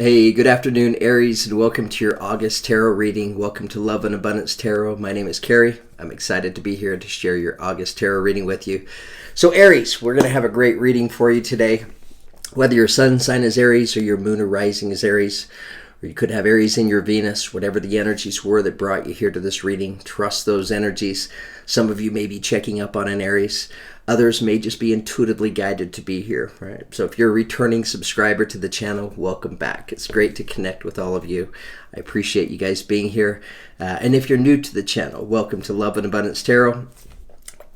Hey, good afternoon, Aries, and welcome to your August tarot reading. Welcome to Love and Abundance Tarot. My name is Carrie. I'm excited to be here to share your August tarot reading with you. So, Aries, we're going to have a great reading for you today. Whether your sun sign is Aries or your moon or rising is Aries, or you could have Aries in your Venus, whatever the energies were that brought you here to this reading, trust those energies. Some of you may be checking up on an Aries. Others may just be intuitively guided to be here, right? So if you're a returning subscriber to the channel, welcome back. It's great to connect with all of you. I appreciate you guys being here. And if you're new to the channel, welcome to Love and Abundance Tarot.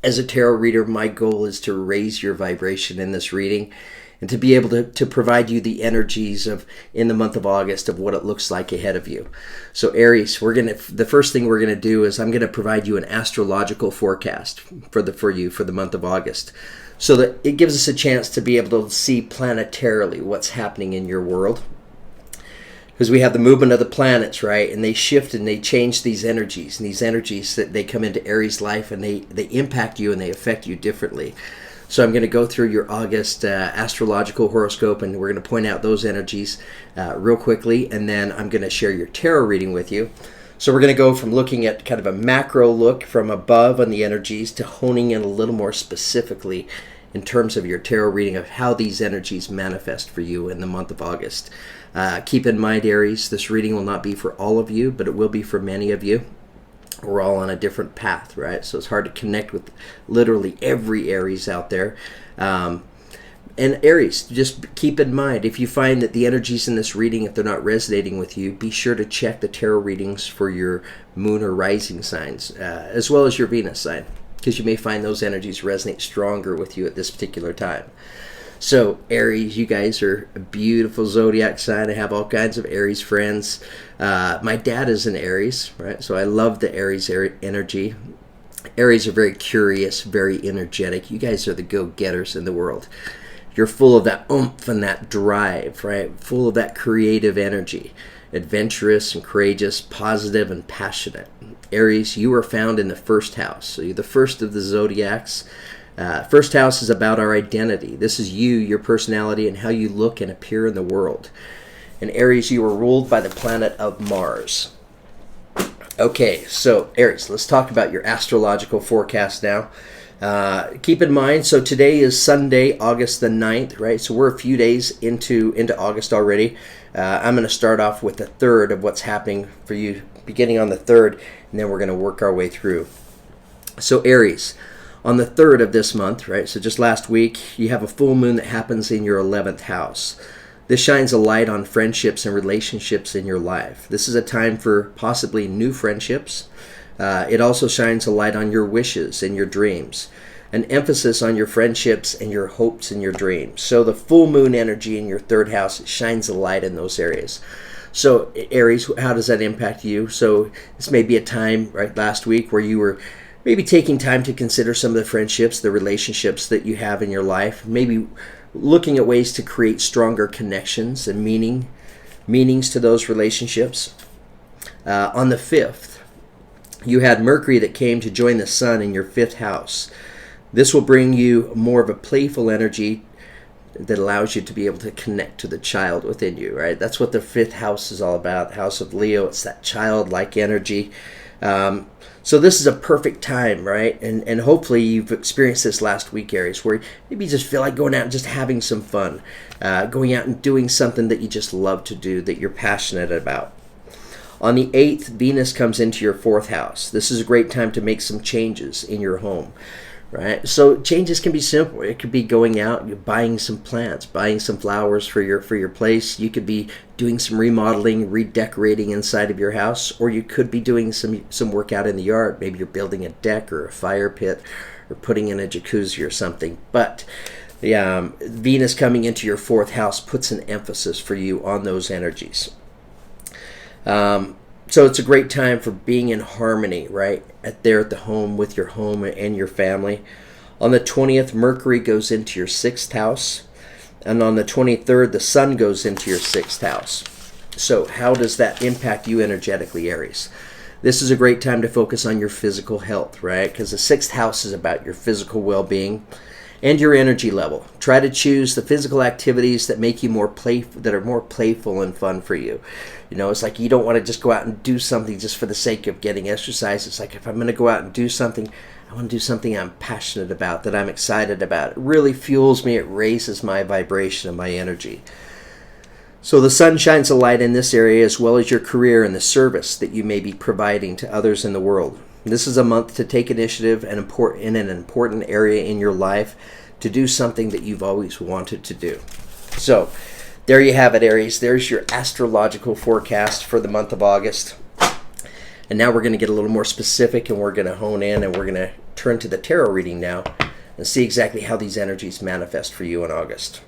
As a tarot reader, my goal is to raise your vibration in this reading and to be able to provide you the energies of in the month of August of what it looks like ahead of you. So Aries, the first thing we're gonna do is I'm gonna provide you an astrological forecast for you for the month of August, so that it gives us a chance to be able to see planetarily what's happening in your world. Because we have the movement of the planets, right? And they shift and they change these energies. And these energies, that they come into Aries life and they impact you and they affect you differently. So I'm going to go through your August astrological horoscope, and we're going to point out those energies real quickly, and then I'm going to share your tarot reading with you. So we're going to go from looking at kind of a macro look from above on the energies to honing in a little more specifically in terms of your tarot reading of how these energies manifest for you in the month of August. Keep in mind, Aries, this reading will not be for all of you, but it will be for many of you. We're all on a different path, right? So it's hard to connect with literally every Aries out there. And Aries, just keep in mind, if you find that the energies in this reading, if they're not resonating with you, be sure to check the tarot readings for your moon or rising signs, as well as your Venus sign, because you may find those energies resonate stronger with you at this particular time. So Aries, you guys are a beautiful zodiac sign. I have all kinds of Aries friends. My dad is an Aries, right? So I love the Aries energy. Aries are very curious, very energetic. You guys are the go-getters in the world. You're full of that oomph and that drive, right? Full of that creative energy. Adventurous and courageous, positive and passionate. Aries, you are found in the first house. So you're the first of the zodiacs. First house is about our identity. This is you, your personality, and how you look and appear in the world. And Aries, you are ruled by the planet of Mars. Okay, so Aries, let's talk about your astrological forecast now. Keep in mind, so today is Sunday, August the 9th, right? So we're a few days into August already. I'm going to start off with a third of what's happening for you, beginning on the 3rd, and then we're going to work our way through. So Aries, on the 3rd of this month, right, so just last week, you have a full moon that happens in your 11th house. This shines a light on friendships and relationships in your life. This is a time for possibly new friendships. It also shines a light on your wishes and your dreams. An emphasis on your friendships and your hopes and your dreams. So the full moon energy in your 3rd house shines a light in those areas. So Aries, how does that impact you? So this may be a time, right, last week where you were maybe taking time to consider some of the friendships, the relationships that you have in your life, maybe looking at ways to create stronger connections and meanings to those relationships. On the 5th, you had Mercury that came to join the sun in your 5th house. This will bring you more of a playful energy that allows you to be able to connect to the child within you, right? That's what the 5th house is all about, House of Leo. It's that childlike energy. So this is a perfect time, right? And hopefully you've experienced this last week, Aries, where maybe you just feel like going out and just having some fun, going out and doing something that you just love to do, that you're passionate about. On the 8th, Venus comes into your 4th house. This is a great time to make some changes in your home, right? So changes can be simple. It could be going out, buying some plants, buying some flowers for your place. You could be doing some remodeling, redecorating inside of your house, or you could be doing some work out in the yard. Maybe you're building a deck or a fire pit or putting in a jacuzzi or something. But Venus coming into your 4th house puts an emphasis for you on those energies. So it's a great time for being in harmony, right? At the home, with your home and your family. On the 20th, Mercury goes into your 6th house. And on the 23rd, the sun goes into your 6th house. So how does that impact you energetically, Aries? This is a great time to focus on your physical health, right? Because the 6th house is about your physical well-being. and your energy level. Try to choose the physical activities that make you that are more playful and fun for you. You know, it's like you don't want to just go out and do something just for the sake of getting exercise. It's like if I'm going to go out and do something, I want to do something I'm passionate about, that I'm excited about. It really fuels me. It raises my vibration and my energy. So the sun shines a light in this area, as well as your career and the service that you may be providing to others in the world. This is a month to take initiative and in an important area in your life to do something that you've always wanted to do. So there you have it, Aries. There's your astrological forecast for the month of August. And now we're going to get a little more specific, and we're going to hone in, and we're going to turn to the tarot reading now and see exactly how these energies manifest for you in August.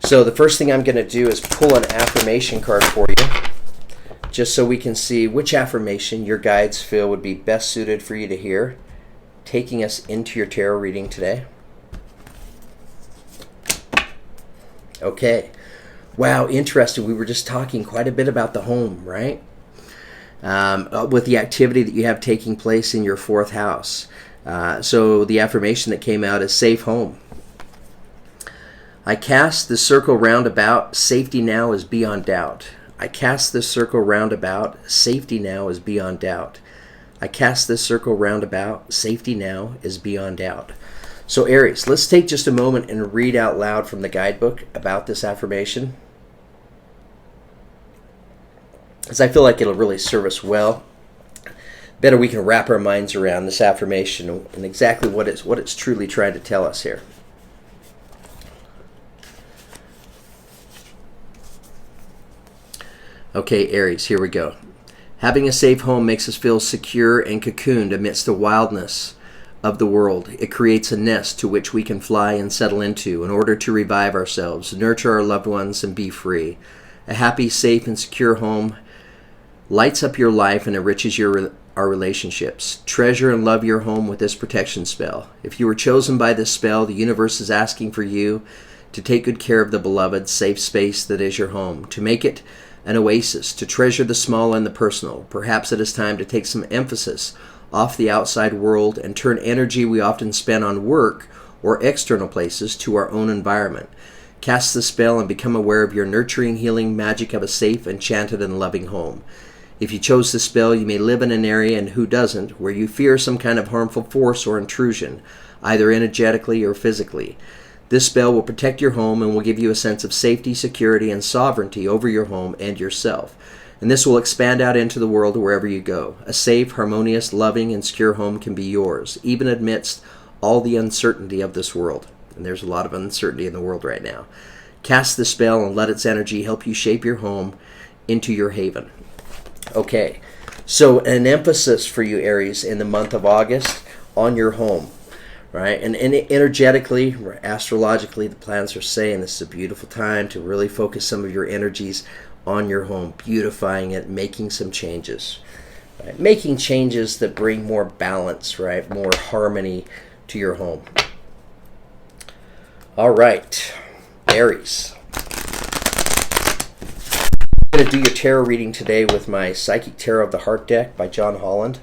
So the first thing I'm going to do is pull an affirmation card for you, just so we can see which affirmation your guides feel would be best suited for you to hear, taking us into your tarot reading today. Okay. Wow, interesting. We were just talking quite a bit about the home, right? With the activity that you have taking place in your fourth house. So the affirmation that came out is safe home. I cast the circle round about, safety now is beyond doubt. I cast this circle round about, safety now is beyond doubt. I cast this circle round about, safety now is beyond doubt. So Aries, let's take just a moment and read out loud from the guidebook about this affirmation, because I feel like it'll really serve us well. Better we can wrap our minds around this affirmation and exactly what it's truly trying to tell us here. Okay, Aries, here we go. Having a safe home makes us feel secure and cocooned amidst the wildness of the world. It creates a nest to which we can fly and settle into in order to revive ourselves, nurture our loved ones, and be free. A happy, safe, and secure home lights up your life and enriches our relationships. Treasure and love your home with this protection spell. If you were chosen by this spell, the universe is asking for you to take good care of the beloved, safe space that is your home, to make it an oasis, to treasure the small and the personal. Perhaps it is time to take some emphasis off the outside world and turn energy we often spend on work or external places to our own environment. Cast the spell and become aware of your nurturing, healing magic of a safe, enchanted, and loving home. If you chose the spell, you may live in an area, and who doesn't, where you fear some kind of harmful force or intrusion, either energetically or physically. This spell will protect your home and will give you a sense of safety, security, and sovereignty over your home and yourself. And this will expand out into the world wherever you go. A safe, harmonious, loving, and secure home can be yours, even amidst all the uncertainty of this world. And there's a lot of uncertainty in the world right now. Cast the spell and let its energy help you shape your home into your haven. Okay, so an emphasis for you, Aries, in the month of August on your home. Right, and energetically, astrologically, the planets are saying this is a beautiful time to really focus some of your energies on your home, beautifying it, making some changes. Right? Making changes that bring more balance, right, more harmony to your home. All right, Aries. I'm going to do your tarot reading today with my Psychic Tarot of the Heart deck by John Holland.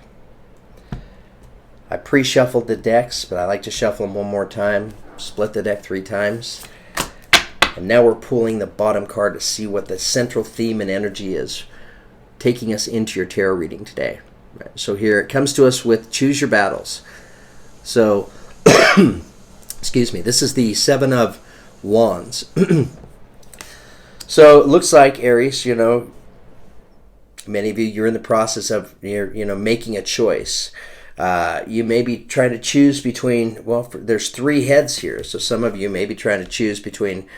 I pre-shuffled the decks, but I like to shuffle them one more time, split the deck 3 times. And now we're pulling the bottom card to see what the central theme and energy is, taking us into your tarot reading today. Right, so here it comes to us with Choose Your Battles. So, excuse me, this is the 7 of Wands. So it looks like, Aries, you know, many of you, you're in the process of, making a choice. You may be trying to choose between, there's 3 heads here. So some of you may be trying to choose between,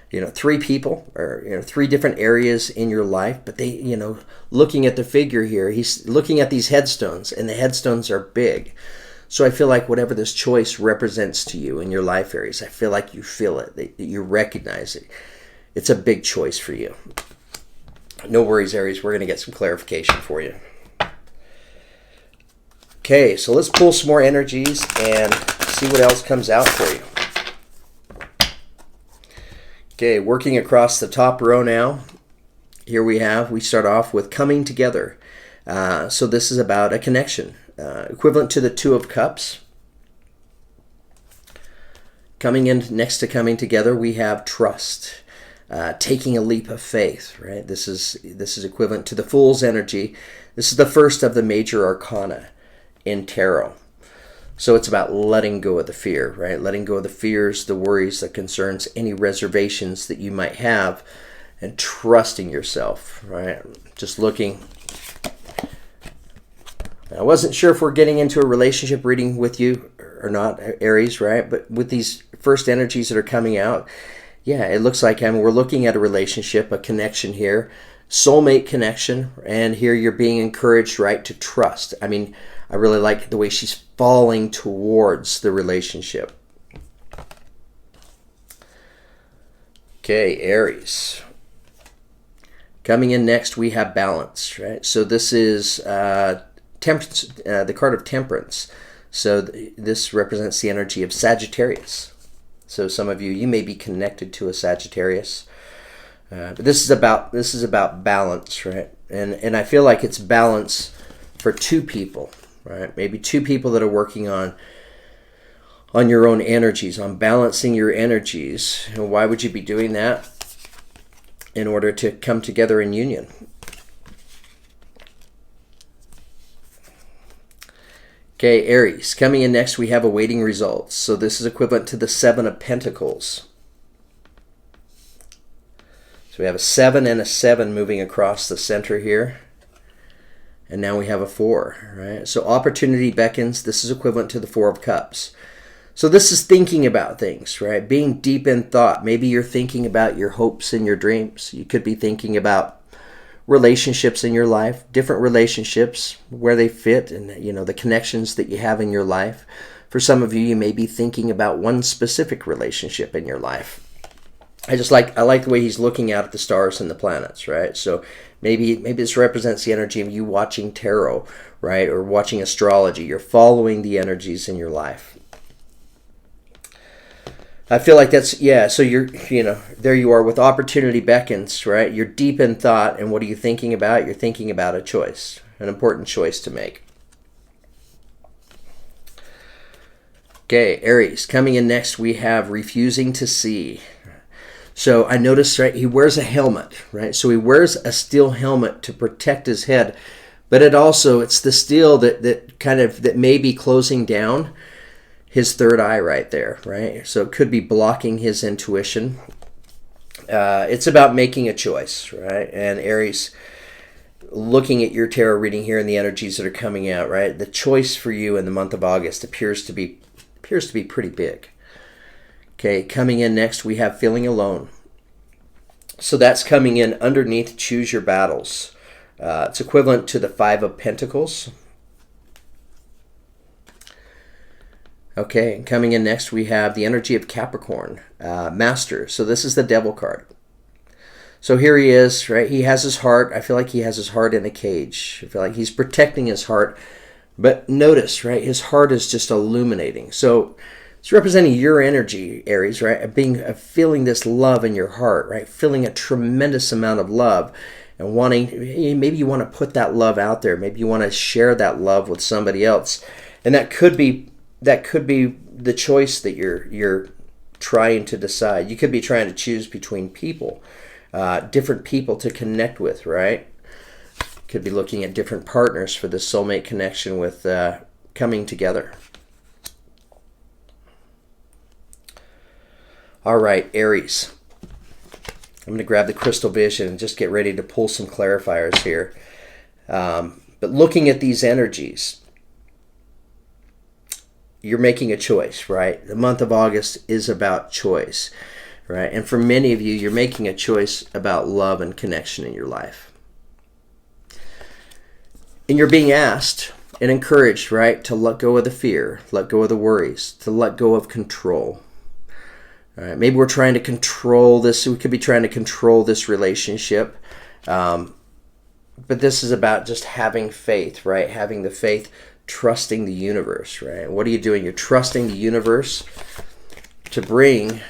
3 people or, 3 different areas in your life. But they, looking at the figure here, he's looking at these headstones, and the headstones are big. So I feel like whatever this choice represents to you in your life, Aries, I feel like you feel it, that you recognize it. It's a big choice for you. No worries, Aries. We're going to get some clarification for you. Okay, so let's pull some more energies and see what else comes out for you. Okay, working across the top row now. Here we start off with coming together. So this is about a connection, equivalent to the 2 of Cups. Coming in next to coming together, we have trust, taking a leap of faith, right? This is equivalent to the Fool's energy. This is the first of the major arcana in tarot. So it's about letting go of the fear, right? Letting go of the fears, the worries, the concerns, any reservations that you might have, and trusting yourself, right? Just looking. I wasn't sure if we're getting into a relationship reading with you or not, Aries, right? But with these first energies that are coming out, yeah, it looks like we're looking at a relationship, a connection here, soulmate connection, and here you're being encouraged, right, to trust. I mean, I really like the way she's falling towards the relationship. Okay, Aries. Coming in next, we have balance, right? So this is temperance, the card of temperance. So this represents the energy of Sagittarius. So some of you may be connected to a Sagittarius. But this is about balance, right? And I feel like it's balance for two people, right? Maybe two people that are working on your own energies, on balancing your energies. And why would you be doing that? In order to come together in union. Okay, Aries. Coming in next, we have awaiting results. So this is equivalent to the Seven of Pentacles. So we have a 7 and a 7 moving across the center here. And now we have a 4, right? So opportunity beckons. This is equivalent to the 4 of Cups. So this is thinking about things, right? Being deep in thought. Maybe you're thinking about your hopes and your dreams. You could be thinking about relationships in your life, different relationships, where they fit, and the connections that you have in your life. For some of you, you may be thinking about one specific relationship in your life. I like the way he's looking out at the stars and the planets, right? So maybe this represents the energy of you watching tarot, right? Or watching astrology. You're following the energies in your life. I feel like that's, yeah, so there you are with opportunity beckons, right? You're deep in thought, and what are you thinking about? You're thinking about a choice, an important choice to make. Okay, Aries. Coming in next, we have refusing to see. So I noticed, right, he wears a helmet, right? So he wears a steel helmet to protect his head, but it's the steel that may be closing down his third eye right there, right? So it could be blocking his intuition. It's about making a choice, right? And Aries, looking at your tarot reading here and the energies that are coming out, right? The choice for you in the month of August appears to be pretty big. Okay, coming in next, we have feeling alone. So that's coming in underneath choose your battles. It's equivalent to the 5 of Pentacles. Okay, and coming in next, we have the energy of Capricorn, Master. So this is the Devil card. So here he is, right? He has his heart. I feel like he has his heart in a cage. I feel like he's protecting his heart. But notice, right, his heart is just illuminating. So it's representing your energy, Aries, right? Feeling this love in your heart, right? Feeling a tremendous amount of love and maybe you want to put that love out there. Maybe you want to share that love with somebody else. And that could be the choice that you're trying to decide. You could be trying to choose between people, different people to connect with, right? Could be looking at different partners for the soulmate connection with coming together. All right, Aries. I'm going to grab the crystal vision and just get ready to pull some clarifiers here. But looking at these energies, you're making a choice, right? The month of August is about choice, right? And for many of you, you're making a choice about love and connection in your life. And you're being asked and encouraged, right, to let go of the fear, let go of the worries, to let go of control. All right, maybe we're trying to control this. We could be trying to control this relationship. But this is about just having faith, right? Having the faith, trusting the universe, right? What are you doing? You're trusting the universe to bring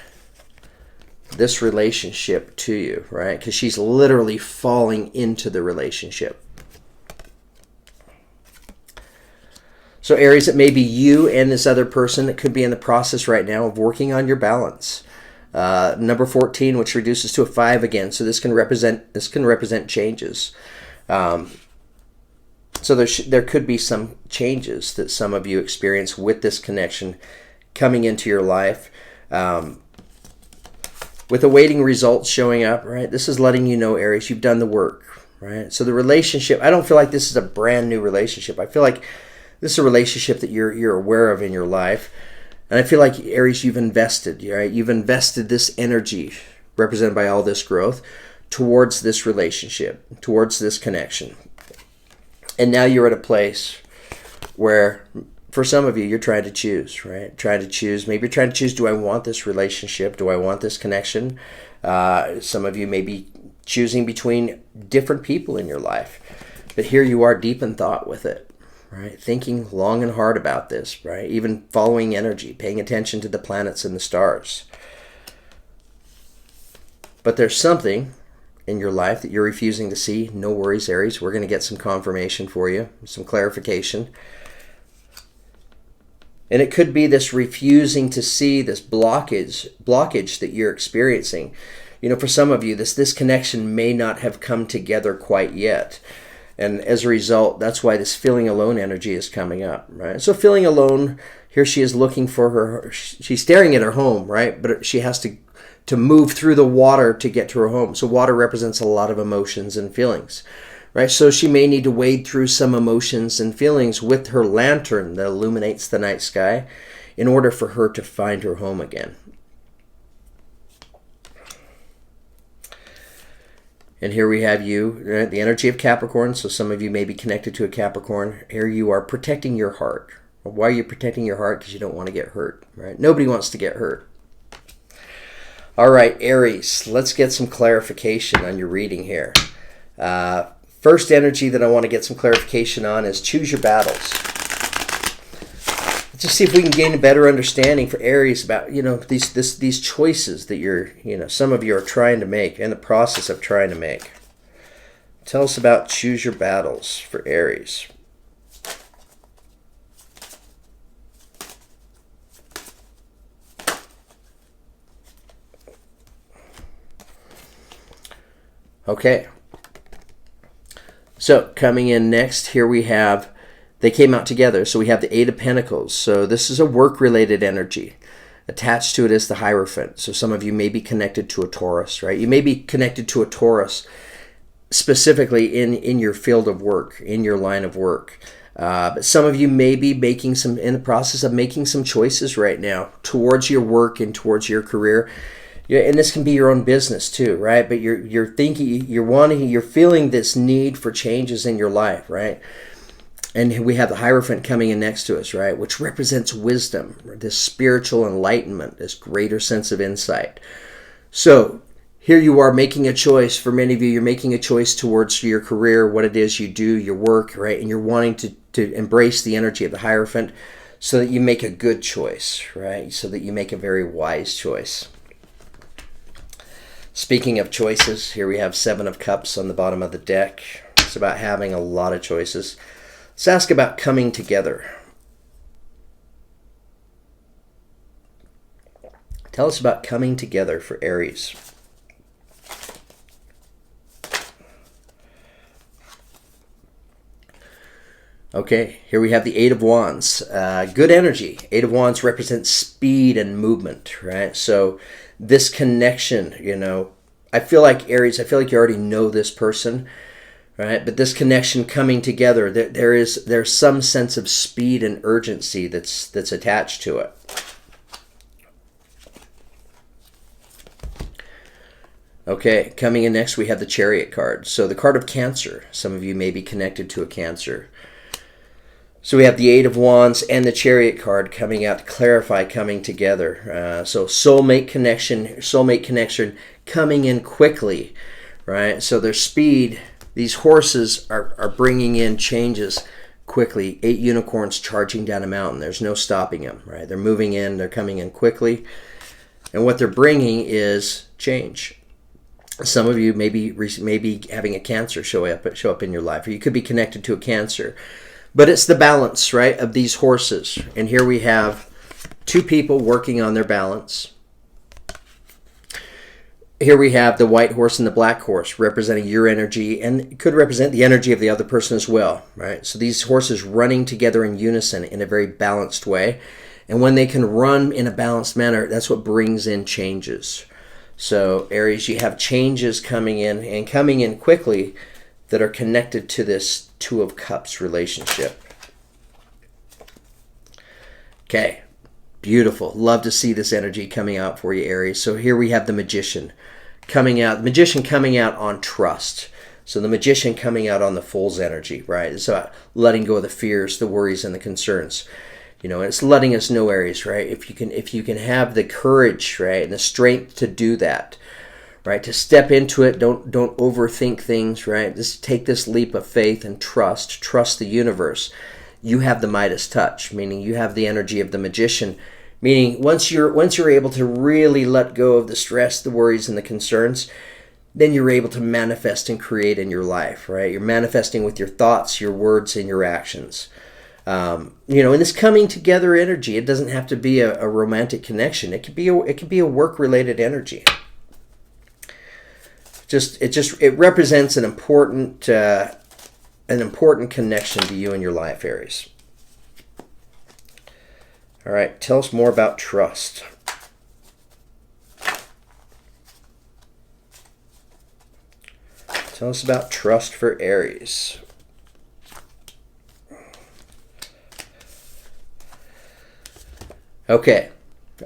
this relationship to you, right? Because she's literally falling into the relationship. So Aries, it may be you and this other person that could be in the process right now of working on your balance. Number 14, which reduces to a 5 again. So this can represent changes. So there could be some changes that some of you experience with this connection coming into your life. With awaiting results showing up, right? This is letting you know, Aries, you've done the work, right? So the relationship, I don't feel like this is a brand new relationship. I feel like this is a relationship that you're aware of in your life. And I feel like, Aries, you've invested, right? You've invested this energy, represented by all this growth, towards this relationship, towards this connection. And now you're at a place where, for some of you, you're trying to choose, right? Trying to choose. Maybe you're trying to choose, do I want this relationship? Do I want this connection? Some of you may be choosing between different people in your life. But here you are deep in thought with it, right? Thinking long and hard about this, right? Even following energy, paying attention to the planets and the stars. But there's something in your life that you're refusing to see. No worries, Aries. We're going to get some confirmation for you, some clarification. And it could be this refusing to see, this blockage that you're experiencing. You know, for some of you, this connection may not have come together quite yet. And as a result, that's why this feeling alone energy is coming up, right? So feeling alone, here she is looking for her, she's staring at her home, right? But she has to move through the water to get to her home. So water represents a lot of emotions and feelings, right? So she may need to wade through some emotions and feelings with her lantern that illuminates the night sky in order for her to find her home again. And here we have you, right? The energy of Capricorn. So some of you may be connected to a Capricorn. Here you are protecting your heart. Why are you protecting your heart? Because you don't want to get hurt, right? Nobody wants to get hurt. All right, Aries, let's get some clarification on your reading here. First energy that I want to get some clarification on is choose your battles. Let's just see if we can gain a better understanding for Aries about, these choices that some of you are trying to make, in the process of trying to make. Tell us about choose your battles for Aries. Okay. So coming in next, here we have, they came out together. So we have the Eight of Pentacles. So this is a work-related energy. Attached to it is the Hierophant. So some of you may be connected to a Taurus, right? You may be connected to a Taurus specifically in your field of work, in your line of work. But some of you may be in the process of making some choices right now towards your work and towards your career. Yeah, and this can be your own business too, right? But you're thinking, you're feeling this need for changes in your life, right? And we have the Hierophant coming in next to us, right? Which represents wisdom, this spiritual enlightenment, this greater sense of insight. So here you are making a choice. For many of you, you're making a choice towards your career, what it is you do, your work, right? And you're wanting to embrace the energy of the Hierophant so that you make a good choice, right? So that you make a very wise choice. Speaking of choices, here we have Seven of Cups on the bottom of the deck. It's about having a lot of choices. Let's ask about coming together. Tell us about coming together for Aries. Okay, here we have the Eight of Wands. Good energy. Eight of Wands represents speed and movement, right? So this connection, I feel like Aries, you already know this person, right? But this connection coming together, there's some sense of speed and urgency that's attached to it. Okay, coming in next, we have the Chariot card. So the card of Cancer. Some of you may be connected to a Cancer. So we have the Eight of Wands and the Chariot card coming out to clarify coming together. So soulmate connection coming in quickly, right? So their speed, these horses are bringing in changes quickly. 8 unicorns charging down a mountain. There's no stopping them, right? They're moving in, they're coming in quickly. And what they're bringing is change. Some of you may be having a Cancer show up in your life, or you could be connected to a Cancer. But it's the balance, right, of these horses. And here we have two people working on their balance. Here we have the white horse and the black horse representing your energy, and it could represent the energy of the other person as well, right? So these horses running together in unison in a very balanced way. And when they can run in a balanced manner, that's what brings in changes. So Aries, you have changes coming in and coming in quickly that are connected to this Two of Cups relationship. Okay, beautiful. Love to see this energy coming out for you, Aries. So here we have the Magician coming out. The Magician coming out on trust. So the Magician coming out on the Fool's energy, right? It's about letting go of the fears, the worries, and the concerns. You know, it's letting us know, Aries, right? If you can have the courage, right, and the strength to do that, right, to step into it, don't overthink things, right? Just take this leap of faith and trust the universe. You have the Midas touch, meaning you have the energy of the Magician, meaning once you're able to really let go of the stress, the worries, and the concerns, then you're able to manifest and create in your life, right? You're manifesting with your thoughts, your words, and your actions. In this coming together energy, it doesn't have to be a romantic connection. It could be a work-related energy. It represents an important connection to you in your life, Aries. All right, tell us more about trust. Tell us about trust for Aries. Okay,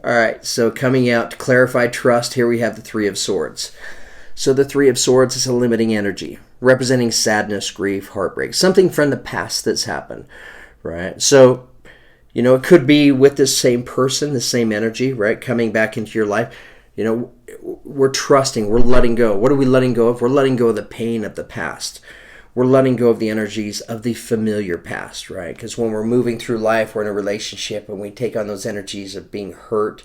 all right, so coming out to clarify trust, here we have the Three of Swords. So the Three of Swords is a limiting energy, representing sadness, grief, heartbreak, something from the past that's happened, right? So, it could be with this same person, the same energy, right, coming back into your life. We're trusting, we're letting go. What are we letting go of? We're letting go of the pain of the past. We're letting go of the energies of the familiar past, right? Because when we're moving through life, we're in a relationship and we take on those energies of being hurt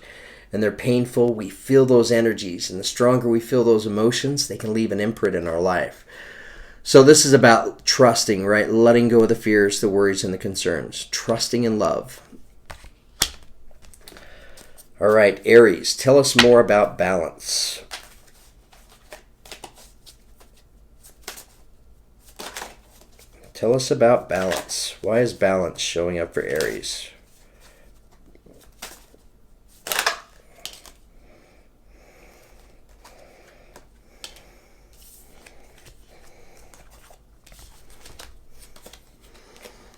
and they're painful, we feel those energies. And the stronger we feel those emotions, they can leave an imprint in our life. So this is about trusting, right? Letting go of the fears, the worries, and the concerns. Trusting in love. All right, Aries, tell us more about balance. Tell us about balance. Why is balance showing up for Aries?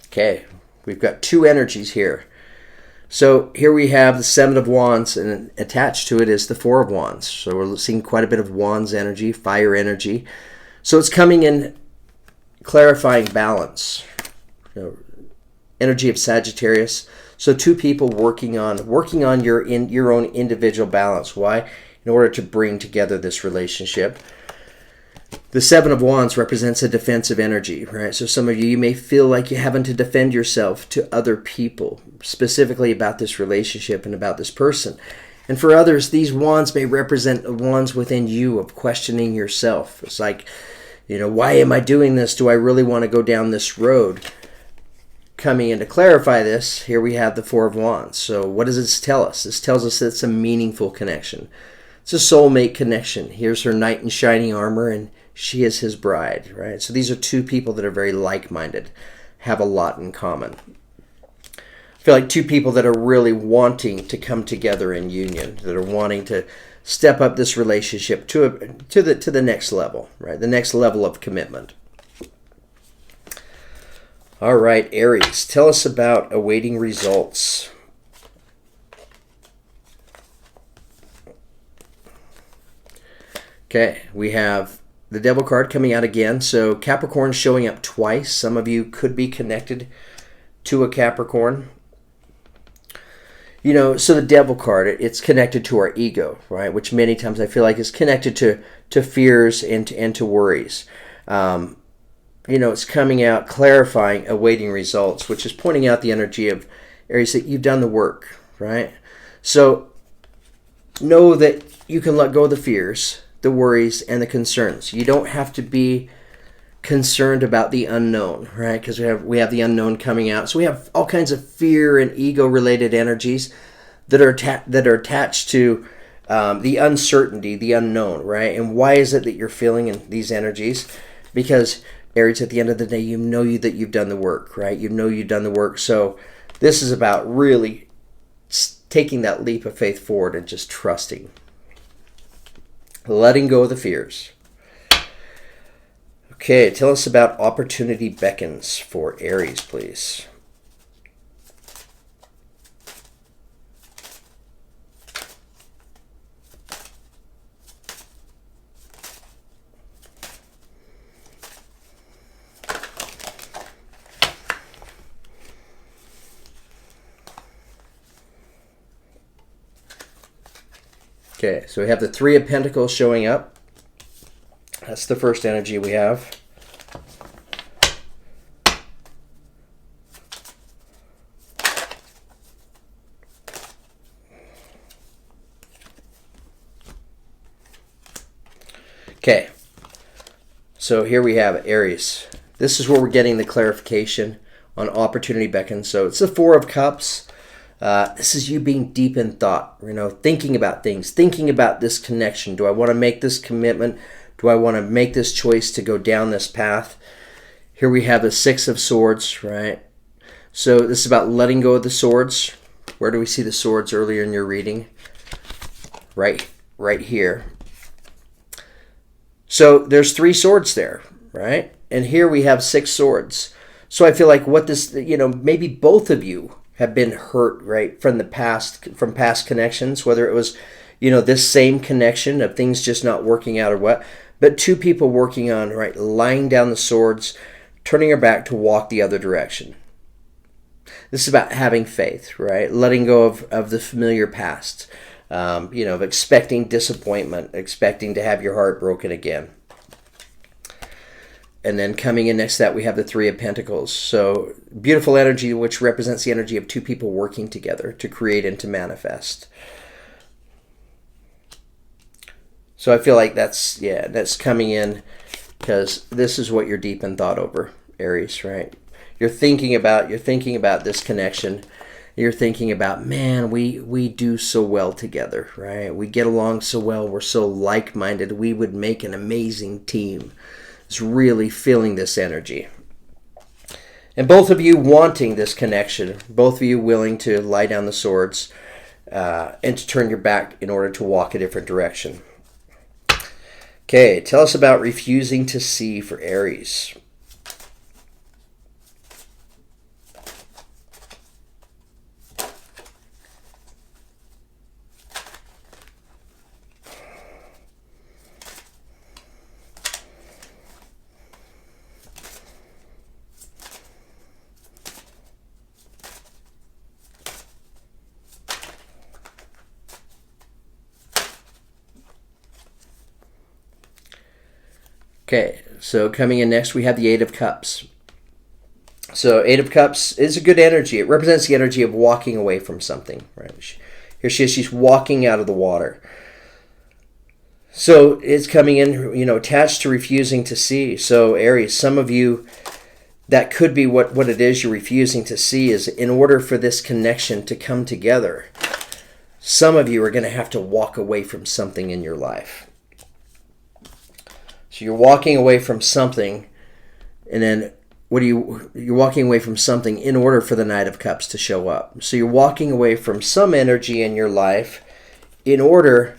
Okay, we've got two energies here. So here we have the Seven of Wands, and attached to it is the Four of Wands. So we're seeing quite a bit of Wands energy, fire energy. So it's coming in clarifying balance. Energy of Sagittarius. So two people working on your own individual balance. Why? In order to bring together this relationship. The Seven of Wands represents a defensive energy, right? So some of you may feel like you're having to defend yourself to other people, specifically about this relationship and about this person. And for others, these wands may represent wands within you of questioning yourself. It's like, why am I doing this? Do I really want to go down this road? Coming in to clarify this, here we have the Four of Wands. So what does this tell us? This tells us that it's a meaningful connection. It's a soulmate connection. Here's her knight in shining armor, and she is his bride, right? So these are two people that are very like-minded, have a lot in common. I feel like two people that are really wanting to come together in union, that are wanting to step up this relationship to the next level, right? The next level of commitment. All right, Aries, tell us about awaiting results. Okay, we have the Devil card coming out again. So Capricorn showing up twice. Some of you could be connected to a Capricorn. So the Devil card, it's connected to our ego, right? Which many times I feel like is connected to fears and to worries. It's coming out, clarifying, awaiting results, which is pointing out the energy of Aries that you've done the work, right? So know that you can let go of the fears, the worries, and the concerns. You don't have to be concerned about the unknown, right? Because we have the unknown coming out. So we have all kinds of fear and ego-related energies that are attached to the uncertainty, the unknown, right? And why is it that you're feeling in these energies? Because Aries, at the end of the day, you know that you've done the work, right? You know you've done the work. So this is about really taking that leap of faith forward and just trusting, letting go of the fears. Okay, tell us about opportunity beckons for Aries, please. Okay, so we have the Three of Pentacles showing up. That's the first energy we have. Okay, so here we have Aries. This is where we're getting the clarification on opportunity beckons. So it's the Four of Cups. This is you being deep in thought, thinking about things, thinking about this connection. Do I want to make this commitment? Do I want to make this choice to go down this path? Here we have the Six of Swords, right? So this is about letting go of the swords. Where do we see the swords earlier in your reading? Right here. So there's 3 swords there, right? And here we have 6 swords. So I feel like maybe both of you have been hurt, right, from past connections, whether it was, this same connection of things just not working out or what. But 2 people working on, right, laying down the swords, turning your back to walk the other direction. This is about having faith, right? Letting go of the familiar past, of expecting disappointment, expecting to have your heart broken again. And then coming in next to that, we have the Three of Pentacles. So beautiful energy, which represents the energy of 2 people working together to create and to manifest. So I feel like that's coming in because this is what you're deep in thought over, Aries, right? You're thinking about this connection. You're thinking about, man, we do so well together, right? We get along so well. We're so like-minded. We would make an amazing team. It's really feeling this energy. And both of you wanting this connection, both of you willing to lie down the swords and to turn your back in order to walk a different direction. Okay, tell us about refusing to see for Aries. Okay, so coming in next, we have the Eight of Cups. So Eight of Cups is a good energy. It represents the energy of walking away from something, right? Here she is, she's walking out of the water. So it's coming in, attached to refusing to see. So Aries, some of you, that could be what it is you're refusing to see is in order for this connection to come together, some of you are going to have to walk away from something in your life. So you're walking away from something, and then you're walking away from something in order for the Knight of Cups to show up. So you're walking away from some energy in your life in order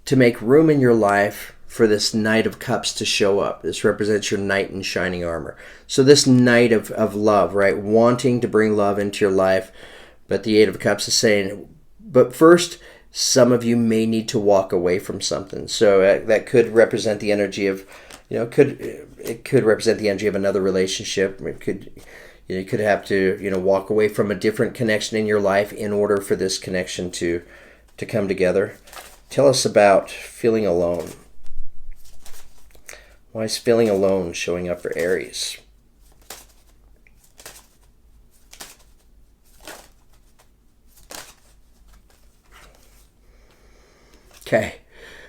to make room in your life for this Knight of Cups to show up. This represents your knight in shining armor. So this Knight of love, right? Wanting to bring love into your life. But the Eight of Cups is saying, but first, some of you may need to walk away from something. So that could represent the energy of, it could represent the energy of another relationship. It could, you could have to, walk away from a different connection in your life in order for this connection to come together. Tell us about feeling alone. Why is feeling alone showing up for Aries? Okay,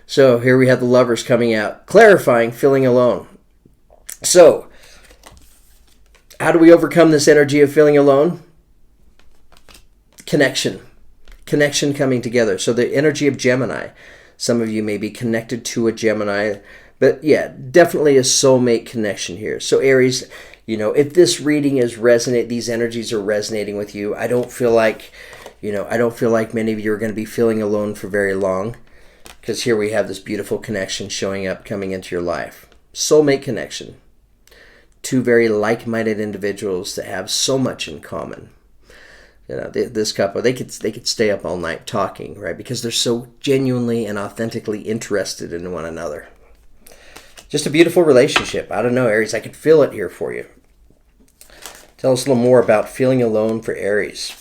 so here we have the Lovers coming out, clarifying feeling alone. So, how do we overcome this energy of feeling alone? Connection coming together. So the energy of Gemini. Some of you may be connected to a Gemini, but yeah, definitely a soulmate connection here. So Aries, if this reading these energies are resonating with you, I don't feel like many of you are going to be feeling alone for very long, because here we have this beautiful connection showing up, coming into your life. Soulmate connection. Two very like-minded individuals that have so much in common. This couple, they could stay up all night talking, right? Because they're so genuinely and authentically interested in one another. Just a beautiful relationship. I don't know, Aries, I could feel it here for you. Tell us a little more about feeling alone for Aries.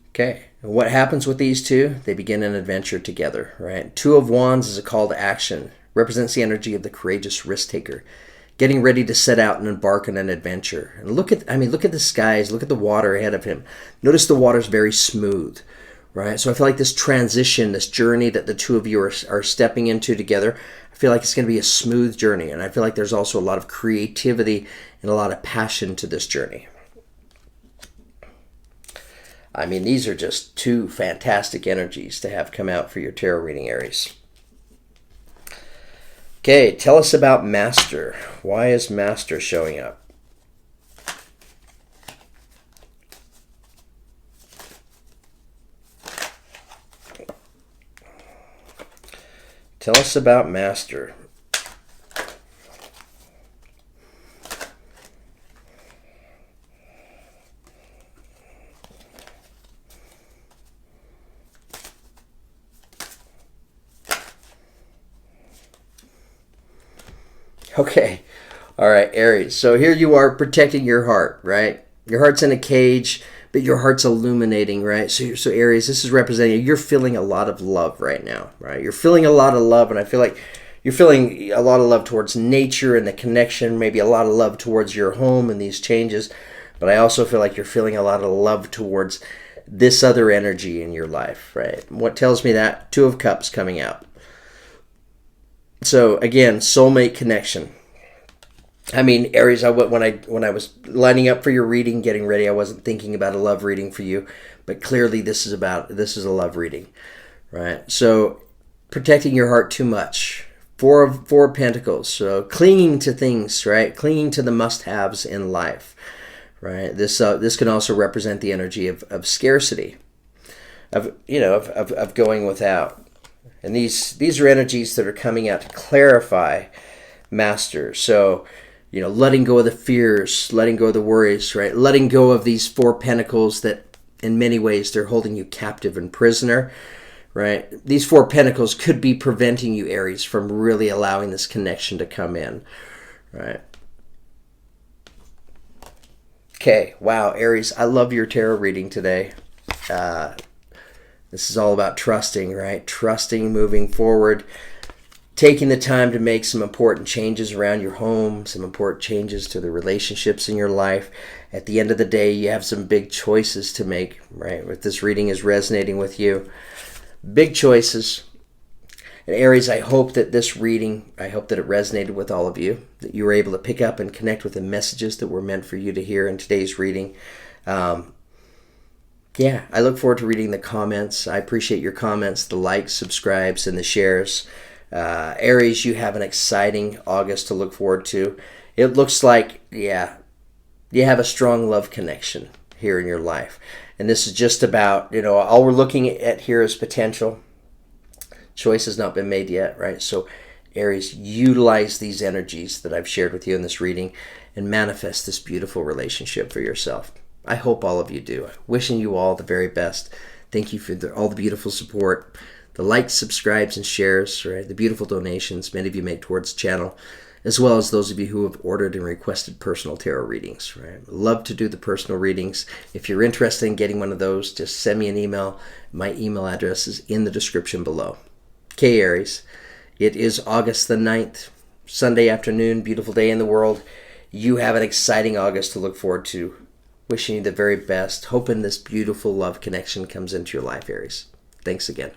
Okay, and what happens with these two? They begin an adventure together, right? Two of Wands is a call to action. Represents the energy of the courageous risk taker, getting ready to set out and embark on an adventure. And look at the skies, look at the water ahead of him. Notice the water's very smooth, right? So I feel like this transition, this journey that the two of you are stepping into together, I feel like it's going to be a smooth journey. And I feel like there's also a lot of creativity and a lot of passion to this journey. I mean, these are just two fantastic energies to have come out for your tarot reading, Aries. Okay, tell us about Master. Why is Master showing up? Tell us about Master. Okay. All right, Aries. So here you are protecting your heart, right? Your heart's in a cage, but your heart's illuminating, right? So Aries, this is representing you're feeling a lot of love right now, right? You're feeling a lot of love, and I feel like you're feeling a lot of love towards nature and the connection, maybe a lot of love towards your home and these changes, but I also feel like you're feeling a lot of love towards this other energy in your life, right? What tells me that? Two of Cups coming out. So again, soulmate connection. I mean, Aries, when I was lining up for your reading, getting ready, I wasn't thinking about a love reading for you, but clearly this is a love reading, right? So protecting your heart too much. Four of Pentacles. So clinging to things, right? Clinging to the must-haves in life, right? This can also represent the energy of scarcity, of going without. And these are energies that are coming out to clarify Master. So, letting go of the fears, letting go of the worries, right? Letting go of these Four Pentacles that in many ways they're holding you captive and prisoner, right? These Four Pentacles could be preventing you, Aries, from really allowing this connection to come in, right? Okay, wow, Aries, I love your tarot reading today. This is all about trusting, right? Trusting, moving forward, taking the time to make some important changes around your home, some important changes to the relationships in your life. At the end of the day, you have some big choices to make, right? If this reading is resonating with you, big choices. And Aries, I hope that this reading, I hope that it resonated with all of you, that you were able to pick up and connect with the messages that were meant for you to hear in today's reading. Yeah, I look forward to reading the comments. I appreciate your comments, the likes, subscribes, and the shares. Aries, you have an exciting August to look forward to. It looks like, yeah, you have a strong love connection here in your life. And this is just about, all we're looking at here is potential. Choice has not been made yet, right? So, Aries, utilize these energies that I've shared with you in this reading and manifest this beautiful relationship for yourself. I hope all of you do. Wishing you all the very best. Thank you for all the beautiful support, the likes, subscribes, and shares, right? The beautiful donations many of you make towards the channel, as well as those of you who have ordered and requested personal tarot readings, right? Love to do the personal readings. If you're interested in getting one of those, just send me an email. My email address is in the description below. Okay, Aries, it is August the 9th, Sunday afternoon, beautiful day in the world. You have an exciting August to look forward to. Wishing you the very best. Hoping this beautiful love connection comes into your life, Aries. Thanks again.